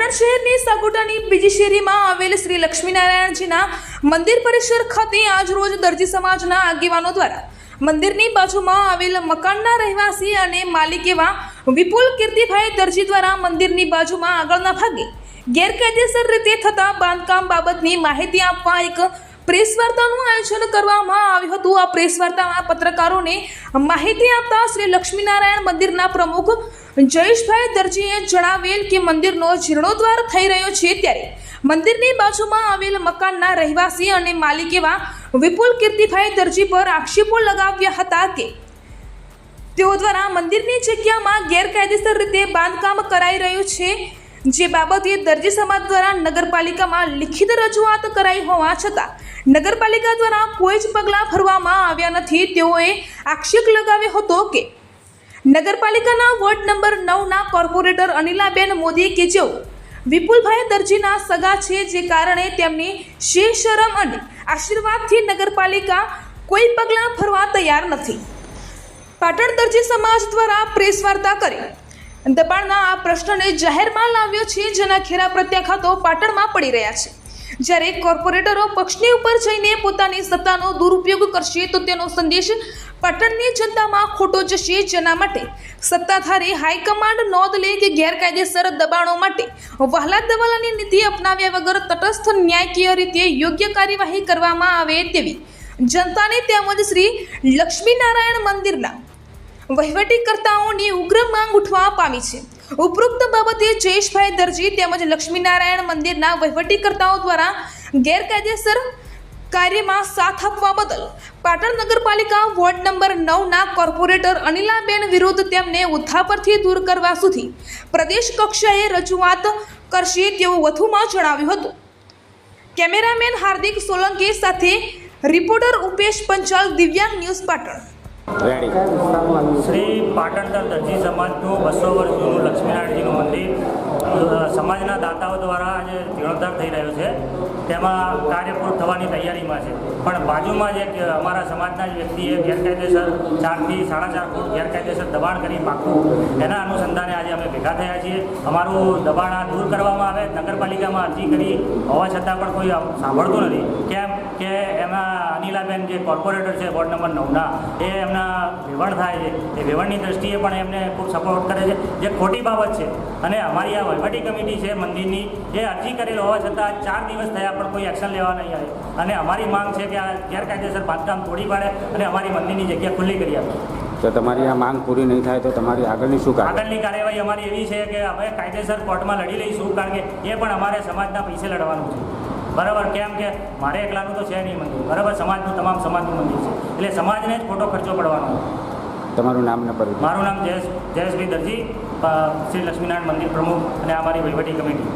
પાટણ શહેરની સાગોટાની બીજી શેરીમાં આવેલ શ્રી લક્ષ્મીનારાયણજીના મંદિર પરિસર ખાતે આજરોજ દરજી સમાજના આગેવાનો દ્વારા મંદિરની બાજુમાં આવેલ મકાનના રહેવાસી અને માલિક એવા વિપુલ કીર્તિભાઈ દરજી દ્વારા મંદિરની બાજુમાં આગળના ભાગે ગેરકાયદેસર રીતે થતા બાંધકામ બાબતની માહિતી આપવા એક પ્રેસ વાર્તાનું આયોજન કરવામાં આવ્યું હતું। આ પ્રેસ વાર્તામાં પત્રકારોને માહિતી આપતા શ્રી લક્ષ્મીનારાયણ મંદિરના પ્રમુખ જયેશભાઈ દરજીએ જણાવેલ કે મંદિરનો જીર્ણોદ્ધાર થઈ રહ્યો છે, ત્યારે મંદિરની બાજુમાં આવેલ મકાનના રહેવાસી અને માલિક એવા વિપુલ કીર્તિભાઈ દરજી પર આક્ષેપો લગાવ્યા હતા કે તેઓ દ્વારા મંદિરની જગ્યામાં ગેરકાયદેસર રીતે બાંધકામ કરાઈ રહ્યું છે, જે બાબતે દરજી સમાજ દ્વારા નગરપાલિકામાં લિખિત રજૂઆત કરાઈ હોવા છતાં નગરપાલિકા દ્વારા કોઈ જ પગલાં ભરવામાં આવ્યા નથી। તેઓએ આક્ષેપ લગાવ્યો હતો કે નગરપાલિકાના વોર્ડ નંબર 9ના કોર્પોરેટર અનિલાબેન મોદી કે જેઓ વિપુલભાઈ દરજીના સગા છે, જે કારણે તેમની શરમ અને આશીર્વાદથી નગરપાલિકા કોઈ પગલાં ભરવા તૈયાર નથી। પાટણ દરજી સમાજ દ્વારા પ્રેસ વાર્તા કરી દબાણના આ પ્રશ્નને જાહેરમાં લાવ્યો છે, જેના ખેરા પ્રત્યાઘાતો પાટણમાં પડી રહ્યા છે। જ્યારે કોર્પોરેટરો પક્ષની ઉપર જઈને પોતાની સત્તાનો દુરુપયોગ કરશે તો તેનો સંદેશ પાટણની જનતામાં ખોટો જશે, જેના માટે સત્તાધારી હાઈકમાન્ડ નોંધ લે કે ગેરકાયદેસર દબાણો માટે વહાલા દવાલાની નીતિ અપનાવ્યા વગર તટસ્થ ન્યાયકીય રીતે યોગ્ય કાર્યવાહી કરવામાં આવે તેવી જનતાને તેમજ શ્રી લક્ષ્મીનારાયણ મંદિરના વહીવટીકર્તાઓની ઉગ્ર માંગ ઉઠવા પામી છે। ઉપરોક્ત બાબતે જયેશભાઈ દરજી તેમજ લક્ષ્મીનારાયણ મંદિરના વહીવટીકર્તાઓ દ્વારા ગેરકાયદેસર કાર્યમાં સાથ આપવા બદલ પાટણ નગરપાલિકા વોર્ડ નંબર 9ના કોર્પોરેટર અનિલાબેન વિરુદ્ધ તેમને હોદ્દા પરથી દૂર કરવા સુધી પ્રદેશ કક્ષાએ રજૂઆત કરશે તેવું વધુમાં જણાવ્યું હતું। કેમેરામેન હાર્દિક સોલંકી સાથે રિપોર્ટર ઉપેશ પંચાલ, દિવ્યાંગ ન્યૂઝ, પાટણ। શ્રી પાટણદર દરજી સમાજનું 200 વર્ષ જૂનું લક્ષ્મીનારાયણજીનું મંદિર સમાજના દાતાઓ દ્વારા આજે જીર્ણોદ્ધાર થઈ રહ્યો છે, તેમાં કાર્ય પૂર્ણ થવાની તૈયારીમાં છે। પણ બાજુમાં જ એક અમારા સમાજના જ વ્યક્તિએ ગેરકાયદેસર 4 થી 4.5 ફૂટ ગેરકાયદેસર દબાણ કરી પાકું, એના અનુસંધાને આજે અમે ભેગા થયા છીએ। અમારું દબાણ આ દૂર કરવામાં આવે, નગરપાલિકામાં અરજી કરી હોવા છતાં પણ કોઈ સાંભળતું નથી। કેમ કે એમાં અનિલાબેન જે કોર્પોરેટર છે વોર્ડ નંબર 9ના, એ એમના વેવણ થાય છે, એ વેવણની દ્રષ્ટિએ પણ એમને ખૂબ સપોર્ટ કરે છે, જે ખોટી બાબત છે। અને અમારી આ વહીવટી કમિટી છે મંદિરની, એ અરજી કરેલ હોવા છતાં 4 દિવસ થયા પણ કોઈ એક્શન લેવા નહીં આવે, અને અમારી માંગ છે કે આ ગેરકાયદેસર બાંધકામ તોડી પાડે અને અમારી મંદિરની જગ્યા ખુલ્લી કરી આપે। તો તમારી આ માંગ પૂરી નહીં થાય તો તમારી આગળની શું આગળની કાર્યવાહી અમારી એવી છે કે અમે કાયદેસર કોર્ટમાં લડી લઈશું, કારણ કે એ પણ અમારે સમાજના પૈસે લડવાનું છે, બરાબર। કેમ કે મારે એકલાનું તો છે નહીં મંદિર, બરાબર, સમાજનું તમામ સમાજનું મંદિર છે, એટલે સમાજને જ ખોટો ખર્ચો પડવાનો। તમારું નામ ને મારું નામ જયેશભાઈ દરજી, શ્રી લક્ષ્મીનારાયણ મંદિર પ્રમુખ, અને અમારી વહીવટી કમિટી।